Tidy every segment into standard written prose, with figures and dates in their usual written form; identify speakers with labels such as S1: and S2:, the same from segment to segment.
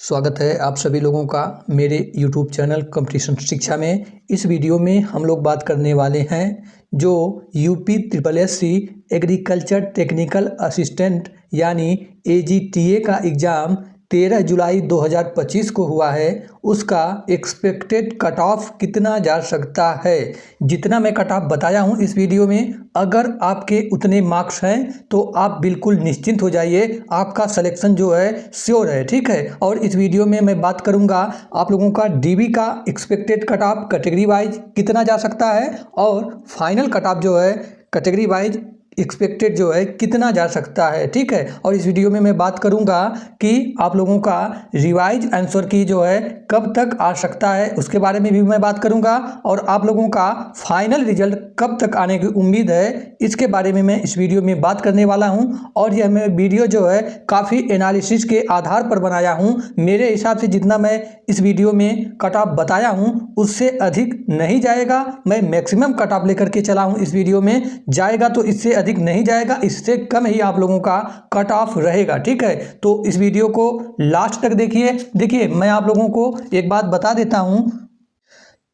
S1: स्वागत है आप सभी लोगों का मेरे YouTube चैनल कंपटीशन शिक्षा में। इस वीडियो में हम लोग बात करने वाले हैं जो UPSSC एग्रीकल्चर टेक्निकल असिस्टेंट यानी AGTA का एग्ज़ाम 13 जुलाई 2025 को हुआ है, उसका एक्सपेक्टेड कट ऑफ कितना जा सकता है। जितना मैं कट ऑफ बताया हूँ इस वीडियो में, अगर आपके उतने मार्क्स हैं तो आप बिल्कुल निश्चिंत हो जाइए, आपका सिलेक्शन जो है श्योर है। ठीक है। और इस वीडियो में मैं बात करूंगा आप लोगों का DB का expected cut off category wise कितना जा सकता है और फाइनल कट ऑफ जो है कैटेगरी वाइज एक्सपेक्टेड जो है कितना जा सकता है। ठीक है। और इस वीडियो में मैं बात करूंगा कि आप लोगों का रिवाइज आंसर की जो है कब तक आ सकता है, उसके बारे में भी मैं बात करूंगा। और आप लोगों का फाइनल रिजल्ट कब तक आने की उम्मीद है, इसके बारे में मैं इस वीडियो में बात करने वाला हूं। और यह मैं वीडियो जो है काफ़ी एनालिसिस के आधार पर बनाया हूं। मेरे हिसाब से जितना मैं इस वीडियो में कट ऑफ बताया हूं उससे अधिक नहीं जाएगा। मैं मैक्सिमम कट ऑफ लेकर के चला हूं इस वीडियो में, जाएगा तो इससे अधिक नहीं जाएगा, इससे कम ही आप लोगों का कट ऑफ रहेगा। ठीक है। तो इस वीडियो को लास्ट तक देखिए मैं आप लोगों को एक बात बता देता हूं,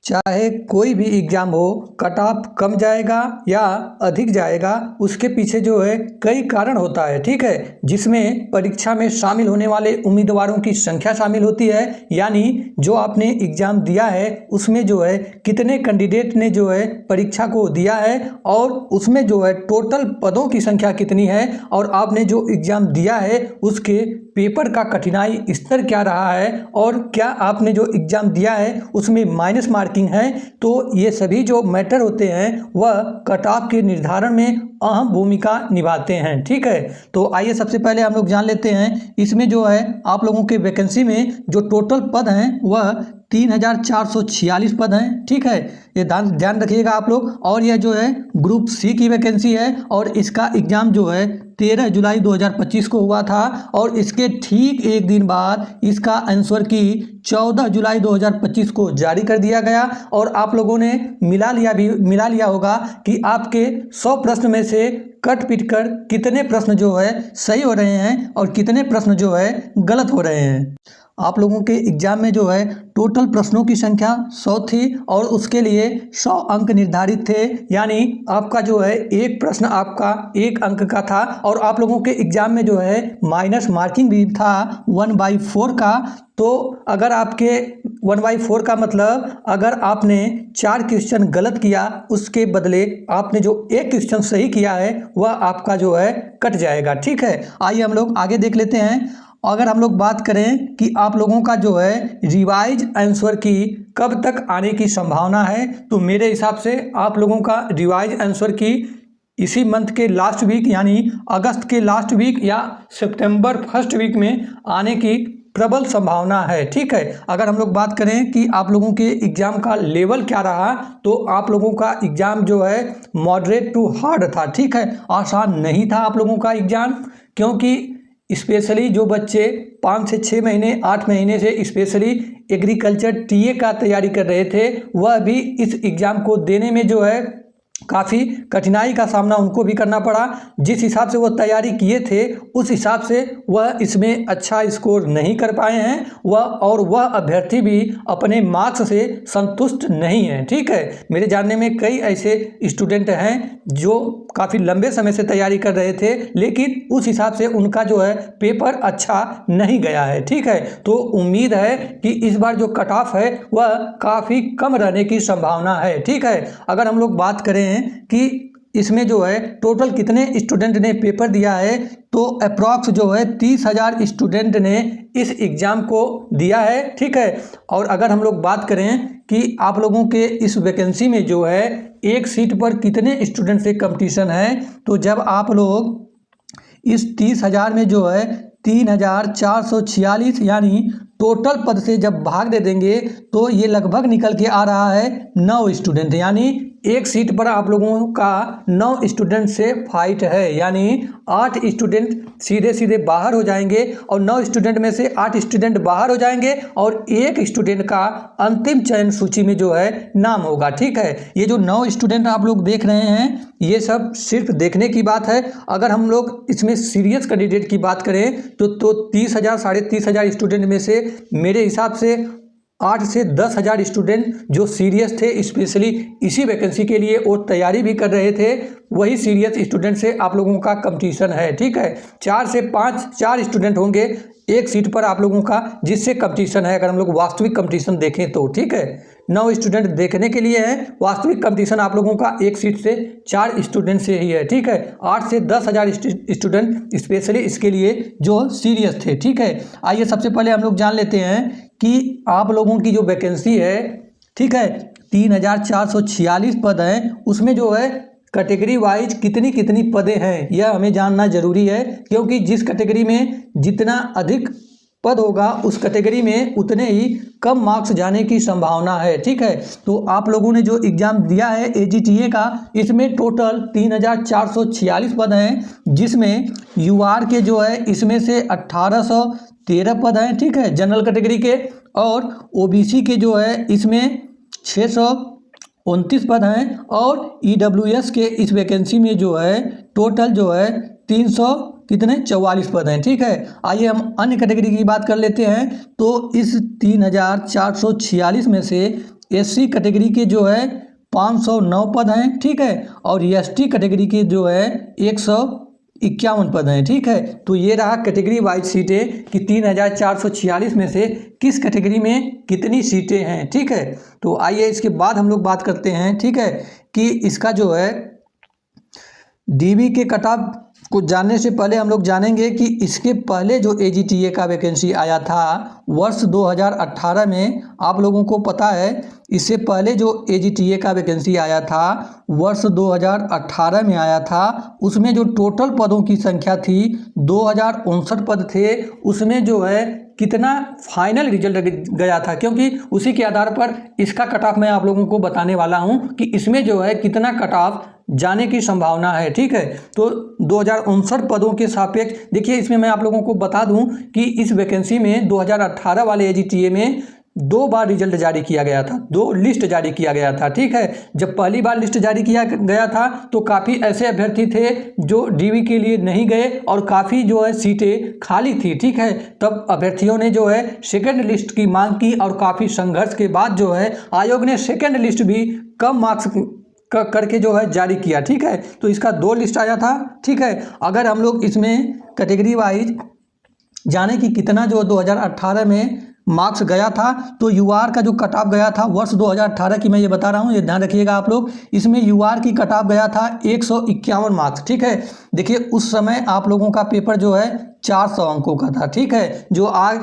S1: चाहे कोई भी एग्ज़ाम हो, कट ऑफ कम जाएगा या अधिक जाएगा उसके पीछे जो है कई कारण होता है। ठीक है। जिसमें परीक्षा में शामिल होने वाले उम्मीदवारों की संख्या शामिल होती है, यानी जो आपने एग्ज़ाम दिया है उसमें जो है कितने कैंडिडेट ने जो है परीक्षा को दिया है और उसमें जो है टोटल पदों की संख्या कितनी है और आपने जो एग्ज़ाम दिया है उसके पेपर का कठिनाई स्तर क्या रहा है और क्या आपने जो एग्ज़ाम दिया है उसमें माइनस मार्किंग है। तो ये सभी जो मैटर होते हैं वह कट ऑफ के निर्धारण में अहम भूमिका निभाते हैं। ठीक है। तो आइए सबसे पहले हम लोग जान लेते हैं इसमें जो है आप लोगों के वैकेंसी में जो टोटल पद हैं वह 3446 पद हैं। ठीक है। ये ध्यान रखिएगा आप लोग। और यह जो है ग्रुप C की वैकेंसी है और इसका एग्ज़ाम जो है 13 जुलाई 2025 को हुआ था और इसके ठीक एक दिन बाद इसका आंसर की 14 जुलाई 2025 को जारी कर दिया गया। और आप लोगों ने मिला लिया होगा कि आपके 100 प्रश्न में से कट पीट कर कितने प्रश्न जो है सही हो रहे हैं और कितने प्रश्न जो है गलत हो रहे हैं। आप लोगों के एग्ज़ाम में जो है टोटल प्रश्नों की संख्या 100 थी और उसके लिए 100 अंक निर्धारित थे, यानी आपका जो है एक प्रश्न आपका 1 अंक का था। और आप लोगों के एग्ज़ाम में जो है माइनस मार्किंग भी था 1/4 का। तो अगर आपके 1/4 का मतलब अगर आपने 4 क्वेश्चन गलत किया उसके बदले आपने जो एक क्वेश्चन सही किया है वह आपका जो है कट जाएगा। ठीक है। आइए हम लोग आगे देख लेते हैं। अगर हम लोग बात करें कि आप लोगों का जो है रिवाइज आंसर की कब तक आने की संभावना है, तो मेरे हिसाब से आप लोगों का रिवाइज आंसर की इसी मंथ के लास्ट वीक यानी अगस्त के लास्ट वीक या सितंबर फर्स्ट वीक में आने की प्रबल संभावना है। ठीक है। अगर हम लोग बात करें कि आप लोगों के एग्ज़ाम का लेवल क्या रहा, तो आप लोगों का एग्ज़ाम जो है मॉडरेट टू हार्ड था। ठीक है। आसान नहीं था आप लोगों का एग्ज़ाम, क्योंकि स्पेशली जो बच्चे 5 से 6 महीने 8 महीने से स्पेशली एग्रीकल्चर TA का तैयारी कर रहे थे, वह भी इस एग्ज़ाम को देने में जो है काफ़ी कठिनाई का सामना उनको भी करना पड़ा। जिस हिसाब से वह तैयारी किए थे उस हिसाब से वह इसमें अच्छा स्कोर नहीं कर पाए हैं वह अभ्यर्थी भी अपने मार्क्स से संतुष्ट नहीं है। ठीक है। मेरे जानने में कई ऐसे स्टूडेंट हैं जो काफ़ी लंबे समय से तैयारी कर रहे थे लेकिन उस हिसाब से उनका जो है पेपर अच्छा नहीं गया है। ठीक है। तो उम्मीद है कि इस बार जो कट ऑफ है वह काफ़ी कम रहने की संभावना है। ठीक है। अगर हम लोग बात करें कि इसमें जो है टोटल कितने स्टूडेंट ने पेपर दिया है, तो अप्रॉक्स जो है 30,000 स्टूडेंट ने इस एग्ज़ाम को दिया है। ठीक है। और अगर हम लोग बात करें कि आप लोगों के इस वैकेंसी में जो है एक सीट पर कितने स्टूडेंट से कंपटीशन है, तो जब आप लोग इस 30,000 में जो है 3,446 यानी टोटल पद से जब भाग दे देंगे तो ये लगभग निकल के आ रहा है 9 स्टूडेंट, यानी एक सीट पर आप लोगों का 9 स्टूडेंट से फाइट है, यानी 8 स्टूडेंट सीधे सीधे बाहर हो जाएंगे और 9 स्टूडेंट में से 8 स्टूडेंट बाहर हो जाएंगे और एक स्टूडेंट का अंतिम चयन सूची में जो है नाम होगा। ठीक है, ये जो 9 स्टूडेंट आप लोग देख रहे हैं ये सब सिर्फ देखने की बात है। अगर हम लोग इसमें सीरियस कैंडिडेट की बात करें तो 30,000 साढ़े 30,000 स्टूडेंट में से मेरे हिसाब से 8 से 10,000 स्टूडेंट जो सीरियस थे, स्पेशली इसी वैकेंसी के लिए और तैयारी भी कर रहे थे, वही सीरियस स्टूडेंट से आप लोगों का कंपटीशन है। ठीक है, 4 से 4 स्टूडेंट होंगे एक सीट पर आप लोगों का, जिससे कंपटीशन है। अगर हम लोग वास्तविक कंपटीशन देखें तो ठीक है, 9 स्टूडेंट देखने के लिए है, वास्तविक कंपटीशन आप लोगों का एक सीट से 4 स्टूडेंट से ही है। ठीक है, 8 से 10,000 स्टूडेंट स्पेशली इसके लिए जो सीरियस थे। ठीक है, आइए सबसे पहले हम लोग जान लेते हैं कि आप लोगों की जो वैकेंसी है, ठीक है, 3,446 पद हैं, उसमें जो है कैटेगरी वाइज कितनी कितनी पदें हैं यह हमें जानना जरूरी है, क्योंकि जिस कैटेगरी में जितना अधिक पद होगा उस कैटेगरी में उतने ही कम मार्क्स जाने की संभावना है। ठीक है, तो आप लोगों ने जो एग्ज़ाम दिया है AGTA का, इसमें टोटल 3,446 पद हैं, जिसमें UR के जो है इसमें से 1,813 पद हैं। ठीक है, जनरल कैटेगरी के, और OBC के जो है इसमें 629 पद हैं, और EWS के इस वैकेंसी में जो है टोटल जो है 44 पद हैं। ठीक है, आइए हम अन्य कैटेगरी की बात कर लेते हैं। तो इस 3,446 में से SC कैटेगरी के जो है 509 पद हैं। ठीक है, और ST कैटेगरी के जो है 151 पद हैं। ठीक है, तो ये रहा कैटेगरी वाइज सीटें कि 3,446 में से किस कैटेगरी में कितनी सीटें हैं। ठीक है, तो आइए इसके बाद हम लोग बात करते हैं, ठीक है, कि इसका जो है DB के कट ऑफ को जानने से पहले हम लोग जानेंगे कि इसके पहले जो AGTA का वैकेंसी आया था वर्ष 2018 में, आप लोगों को पता है इससे पहले जो AGTA का वैकेंसी आया था वर्ष 2018 में आया था, उसमें जो टोटल पदों की संख्या थी 2,059 पद थे। उसमें जो है कितना फाइनल रिजल्ट गया था, क्योंकि उसी के आधार पर इसका कट ऑफ मैं आप लोगों को बताने वाला हूं कि इसमें जो है कितना कट ऑफ जाने की संभावना है। ठीक है, तो 2,059 पदों के सापेक्ष देखिए, इसमें मैं आप लोगों को बता दूं कि इस वैकेंसी में 2018 वाले AGTA में 2 बार रिजल्ट जारी किया गया था, 2 लिस्ट जारी किया गया था। ठीक है, जब पहली बार लिस्ट जारी किया गया था तो काफ़ी ऐसे अभ्यर्थी थे जो DB के लिए नहीं गए और काफ़ी जो है सीटें खाली थी। ठीक है, तब अभ्यर्थियों ने जो है सेकेंड लिस्ट की मांग की और काफ़ी संघर्ष के बाद जो है आयोग ने सेकेंड लिस्ट भी कम मार्क्स करके जो है जारी किया। ठीक है, तो इसका 2 लिस्ट आया था। ठीक है, अगर हम लोग इसमें कैटेगरी वाइज जाने कि कितना जो 2018 में मार्क्स गया था, तो UR का जो कट ऑफ गया था वर्ष 2018 की मैं ये बता रहा हूँ, ये ध्यान रखिएगा आप लोग। इसमें UR की कट ऑफ गया था 151 मार्क्स। ठीक है, देखिए उस समय आप लोगों का पेपर जो है 400 अंकों का था। ठीक है, जो आज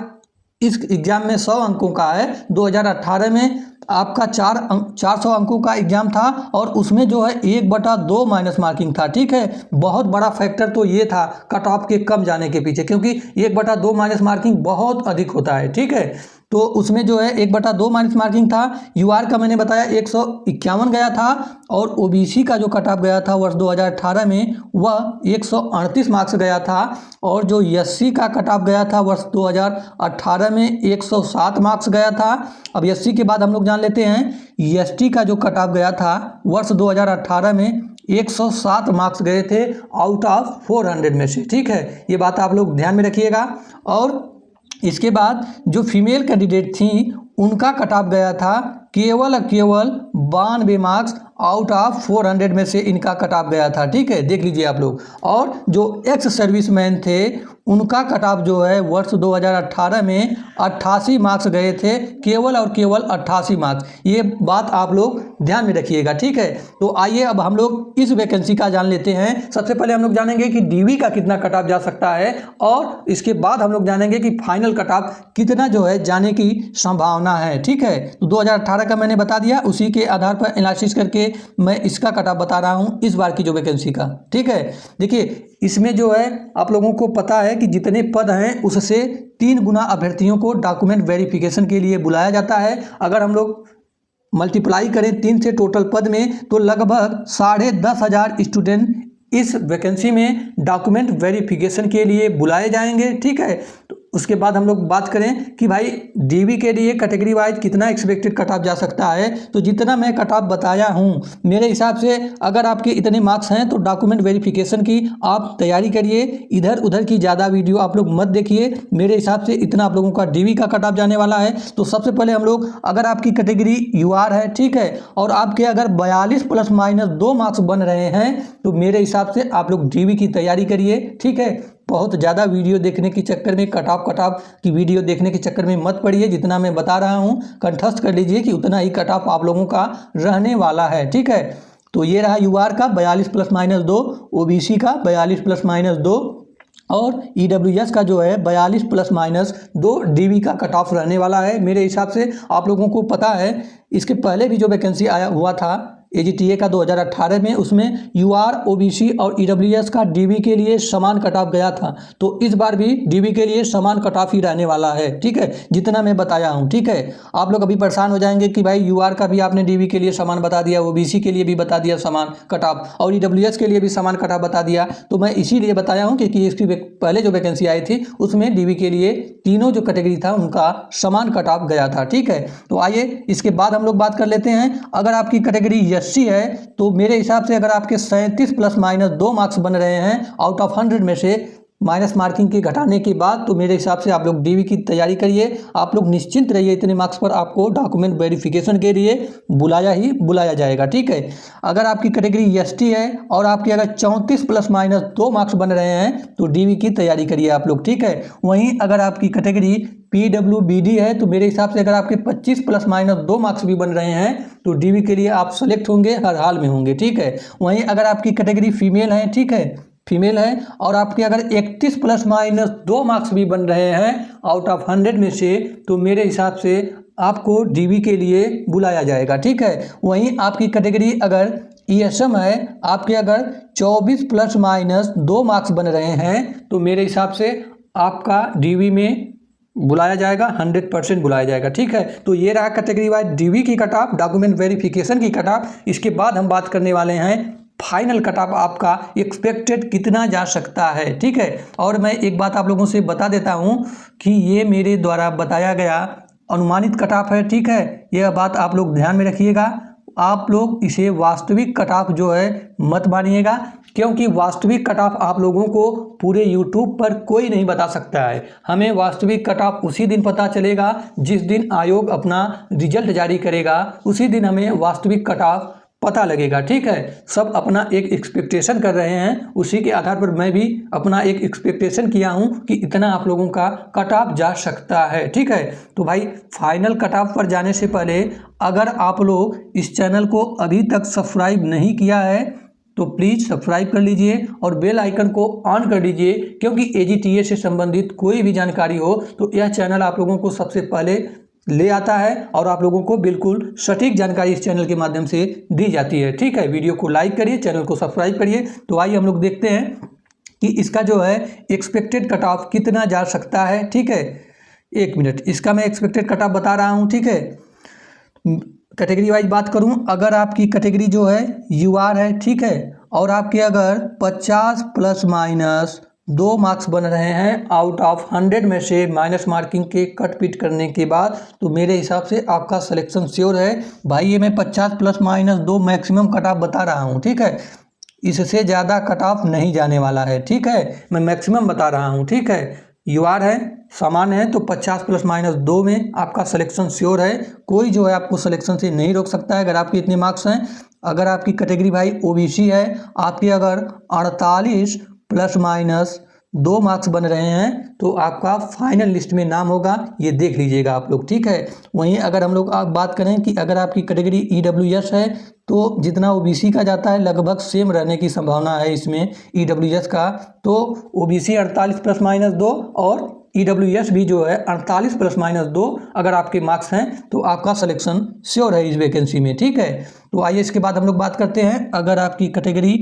S1: इस एग्ज़ाम में 100 अंकों का है, 2018 में आपका 400 अंकों का एग्जाम था और उसमें जो है 1/2 माइनस मार्किंग था। ठीक है, बहुत बड़ा फैक्टर तो ये था कट ऑफ के कम जाने के पीछे, क्योंकि 1/2 माइनस मार्किंग बहुत अधिक होता है। ठीक है, तो उसमें जो है 1/2 माइनस मार्किंग था। UR का मैंने बताया 151 गया था, और OBC का जो कट ऑफ गया था वर्ष 2018 में वह 138 मार्क्स गया था, और जो SC का कट ऑफ गया था वर्ष 2018 में 107 मार्क्स गया था। अब SC के बाद हम लोग जान लेते हैं ST का जो कट ऑफ गया था वर्ष 2018 में 107 मार्क्स गए थे आउट ऑफ 400 में से। ठीक है, ये बात आप लोग ध्यान में रखिएगा। और इसके बाद जो फीमेल कैंडिडेट थी उनका कट ऑफ गया था केवल 92 मार्क्स आउट ऑफ 400 में से इनका कट ऑफ गया था। ठीक है, देख लीजिए आप लोग। और जो एक्स सर्विसमैन थे उनका कट ऑफ जो है वर्ष 2018 में 88 मार्क्स गए थे, केवल और केवल 88 मार्क्स। ये बात आप लोग ध्यान में रखिएगा। ठीक है, तो आइए अब हम लोग इस वैकेंसी का जान लेते हैं। सबसे पहले हम लोग जानेंगे कि DB का कितना कट ऑफ जा सकता है, और इसके बाद हम लोग जानेंगे कि फाइनल कट ऑफ कितना जो है जाने की संभावना है। ठीक है, तो 2018 का मैंने बता दिया, उसी के आधार पर एनालिसिस करके मैं इसका कट ऑफ बता रहा हूँ इस बार की जो वैकेंसी का। ठीक है, देखिए इसमें जो है आप लोगों को पता है कि जितने पद हैं उससे 3 गुना अभ्यर्थियों को डॉक्यूमेंट वेरिफिकेशन के लिए बुलाया जाता है। अगर हम लोग मल्टीप्लाई करें 3 से टोटल पद में तो लगभग 10,500 स्टूडेंट इस वैकेंसी में डॉक्यूमेंट वेरिफिकेशन के लिए बुलाए जाएंगे। ठीक है, तो उसके बाद हम लोग बात करें कि भाई डीबी के लिए कैटेगरी वाइज कितना एक्सपेक्टेड कट ऑफ जा सकता है। तो जितना मैं कट ऑफ बताया हूँ मेरे हिसाब से अगर आपके इतने मार्क्स हैं तो डॉक्यूमेंट वेरिफिकेशन की आप तैयारी करिए, इधर उधर की ज़्यादा वीडियो आप लोग मत देखिए। मेरे हिसाब से इतना आप लोगों का डीबी का कट ऑफ जाने वाला है। तो सबसे पहले हम लोग, अगर आपकी कैटेगरी यूआर है, ठीक है, और आपके अगर 42 ± 2 मार्क्स बन रहे हैं तो मेरे हिसाब से आप लोग डीबी की तैयारी करिए। ठीक है, बहुत ज़्यादा वीडियो देखने के चक्कर में, कट ऑफ की वीडियो देखने के चक्कर में मत पड़िए। जितना मैं बता रहा हूँ कंठस्थ कर लीजिए कि उतना ही कट ऑफ आप लोगों का रहने वाला है। ठीक है, तो ये रहा यूआर का 42 ± 2, ओबीसी का 42 ± 2 और ईडब्ल्यूएस का जो है 42 ± 2 डीबी का कट ऑफ रहने वाला है। मेरे हिसाब से आप लोगों को पता है इसके पहले भी जो वैकेंसी आया हुआ था एजीटीए का 2018 में, उसमें यूआर, ओबीसी और ईडब्ल्यूएस का डीबी के लिए समान कट ऑफ गया था। तो इस बार भी डीबी के लिए समान कट ऑफ ही रहने वाला है। ठीक है, जितना मैं बताया हूँ। ठीक है, आप लोग अभी परेशान हो जाएंगे कि भाई यूआर का भी आपने डीबी के लिए समान बता दिया, ओबीसी के लिए भी बता दिया समान कट ऑफ और ईडब्ल्यूएस के लिए भी समान कट ऑफ बता दिया। तो मैं इसीलिए बताया हूँ क्योंकि इसकी पहले जो वैकेंसी आई थी उसमें डीबी के लिए तीनों जो कैटेगरी था उनका समान कट ऑफ गया था। ठीक है, तो आइए इसके बाद हम लोग बात कर लेते हैं। अगर आपकी कैटेगरी एससी है तो मेरे हिसाब से अगर आपके 37 ± 2 मार्क्स बन रहे हैं आउट ऑफ 100 में से माइनस मार्किंग के घटाने के बाद, तो मेरे हिसाब से आप लोग डीबी की तैयारी करिए। आप लोग निश्चिंत रहिए, इतने मार्क्स पर आपको डॉक्यूमेंट वेरिफिकेशन के लिए बुलाया जाएगा। ठीक है, अगर आपकी कैटेगरी एसटी है और आपके अगर 34 ± 2 मार्क्स बन रहे हैं तो डीबी की तैयारी करिए आप लोग। ठीक है, वहीं अगर आपकी कैटेगरी पीडब्ल्यूबीडी है तो मेरे हिसाब से अगर आपके 25 ± 2 मार्क्स भी बन रहे हैं तो डीबी के लिए आप सेलेक्ट होंगे, हर हाल में होंगे। ठीक है, वहीं अगर आपकी कैटेगरी फीमेल है, ठीक है, फीमेल है और आपके अगर 31 ± 2 मार्क्स भी बन रहे हैं आउट ऑफ 100 में से तो मेरे हिसाब से आपको डीबी के लिए बुलाया जाएगा। ठीक है, वहीं आपकी कैटेगरी अगर ईएसएम है, आपके अगर 24 ± 2 मार्क्स बन रहे हैं तो मेरे हिसाब से आपका डीबी में बुलाया जाएगा, 100% बुलाया जाएगा। ठीक है, तो ये रहा कैटेगरी वाइज डीबी की कट ऑफ, डॉक्यूमेंट वेरिफिकेशन की कट ऑफ। इसके बाद हम बात करने वाले हैं फाइनल कट ऑफ आपका एक्सपेक्टेड कितना जा सकता है। ठीक है, और मैं एक बात आप लोगों से बता देता हूं कि ये मेरे द्वारा बताया गया अनुमानित कट ऑफ है। ठीक है, यह बात आप लोग ध्यान में रखिएगा। आप लोग इसे वास्तविक कट ऑफ जो है मत मानिएगा, क्योंकि वास्तविक कट ऑफ आप लोगों को पूरे यूट्यूब पर कोई नहीं बता सकता है। हमें वास्तविक कट ऑफ उसी दिन पता चलेगा जिस दिन आयोग अपना रिजल्ट जारी करेगा, उसी दिन हमें वास्तविक कट ऑफ पता लगेगा। ठीक है, सब अपना एक एक्सपेक्टेशन कर रहे हैं, उसी के आधार पर मैं भी अपना एक एक्सपेक्टेशन किया हूं कि इतना आप लोगों का कट ऑफ जा सकता है। ठीक है, तो भाई फाइनल कट ऑफ पर जाने से पहले अगर आप लोग इस चैनल को अभी तक सब्सक्राइब नहीं किया है तो प्लीज़ सब्सक्राइब कर लीजिए और बेल आइकन को ऑन कर लीजिए, क्योंकि एजीटीए से संबंधित कोई भी जानकारी हो तो यह चैनल आप लोगों को सबसे पहले ले आता है और आप लोगों को बिल्कुल सटीक जानकारी इस चैनल के माध्यम से दी जाती है। ठीक है, वीडियो को लाइक करिए, चैनल को सब्सक्राइब करिए। तो आइए हम लोग देखते हैं कि इसका जो है एक्सपेक्टेड कट ऑफ कितना जा सकता है। ठीक है, एक मिनट, इसका मैं एक्सपेक्टेड कट ऑफ बता रहा हूँ। ठीक है, कैटेगरी वाइज बात करूं, अगर आपकी कैटेगरी जो है यूआर है, ठीक है, और आपके अगर 50 ± 2 मार्क्स बन रहे हैं आउट ऑफ 100 में से माइनस मार्किंग के कट पीट करने के बाद, तो मेरे हिसाब से आपका सिलेक्शन श्योर है। भाई ये मैं 50 ± 2 मैक्सिमम कट ऑफ बता रहा हूँ। ठीक है, इससे ज़्यादा कट ऑफ नहीं जाने वाला है। ठीक है, मैं मैक्सिमम बता रहा हूँ। ठीक है, यूआर है, सामान्य है, तो 50 ± 2 में आपका सिलेक्शन श्योर है। कोई जो है आपको सिलेक्शन से नहीं रोक सकता है अगर आपके इतने मार्क्स हैं। अगर आपकी कैटेगरी भाई ओबीसी है, आपके अगर 48 ± 2 मार्क्स बन रहे हैं तो आपका फाइनल लिस्ट में नाम होगा, ये देख लीजिएगा आप लोग। ठीक है, वहीं अगर हम लोग बात करें कि अगर आपकी कैटेगरी ईडब्ल्यूएस है तो जितना ओबीसी का जाता है लगभग सेम रहने की संभावना है इसमें ईडब्ल्यूएस का। तो ओबीसी 48 ± 2 और ईडब्ल्यूएस भी जो है 48 ± 2 अगर आपके मार्क्स हैं तो आपका सिलेक्शन श्योर है इस वैकेंसी में। ठीक है, तो आइए इसके बाद हम लोग बात करते हैं, अगर आपकी कैटेगरी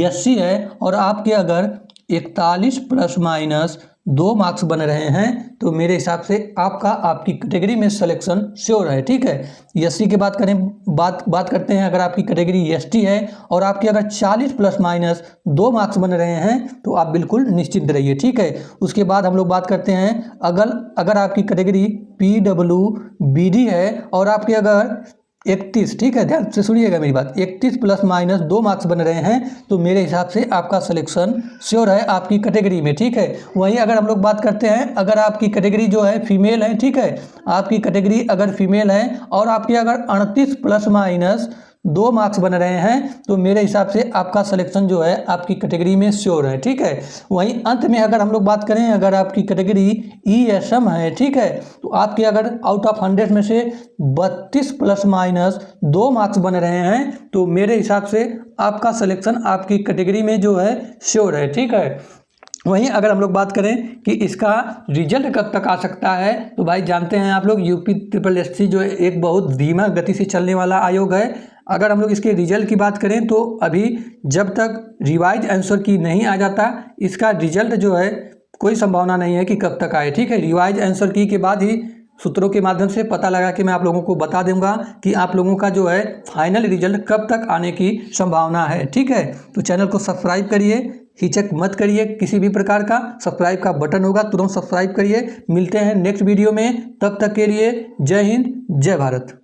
S1: एससी है और आपके अगर 41 प्लस माइनस 2 मार्क्स बन रहे हैं, तो मेरे हिसाब से आपकी कैटेगरी में सिलेक्शन श्योर है। ठीक है, एससी की बात करते हैं। अगर आपकी कैटेगरी एसटी है और आपके अगर 40 प्लस माइनस 2 मार्क्स बन रहे हैं तो आप बिल्कुल निश्चिंत रहिए। ठीक है, उसके बाद हम लोग बात करते हैं अगर आपकी कैटेगरी PWBD है और आपके अगर 31, ठीक है, ध्यान से सुनिएगा मेरी बात, 31 प्लस माइनस 2 मार्क्स बन रहे हैं तो मेरे हिसाब से आपका सिलेक्शन श्योर है आपकी कैटेगरी में। ठीक है, वहीं अगर हम लोग बात करते हैं, अगर आपकी कैटेगरी जो है फीमेल है, ठीक है, आपकी कैटेगरी अगर फीमेल है और आपके अगर 38 प्लस माइनस 2 मार्क्स बन रहे हैं तो मेरे हिसाब से आपका सिलेक्शन जो है आपकी कैटेगरी में श्योर है। ठीक है, वहीं अंत में अगर हम लोग बात करें, अगर आपकी कैटेगरी ESM है, ठीक है, तो आपके अगर आउट ऑफ 100 में से 32 प्लस माइनस 2 मार्क्स बन रहे हैं तो मेरे हिसाब से आपका सिलेक्शन आपकी कैटेगरी में जो है श्योर है। ठीक है, वहीं अगर हम लोग बात करें कि इसका रिजल्ट कब तक आ सकता है, तो भाई जानते हैं आप लोग UPSSC जो है एक बहुत धीमा गति से चलने वाला आयोग है। अगर हम लोग इसके रिजल्ट की बात करें तो अभी जब तक रिवाइज आंसर की नहीं आ जाता, इसका रिजल्ट जो है कोई संभावना नहीं है कि कब तक आए। ठीक है, रिवाइज आंसर की के बाद ही सूत्रों के माध्यम से पता लगा कि मैं आप लोगों को बता दूंगा कि आप लोगों का जो है फाइनल रिजल्ट कब तक आने की संभावना है। ठीक है, तो चैनल को सब्सक्राइब करिए, हिचक मत करिए, किसी भी प्रकार का सब्सक्राइब का बटन होगा तुरंत सब्सक्राइब करिए। मिलते हैं नेक्स्ट वीडियो में, तब तक के लिए जय हिंद जय भारत।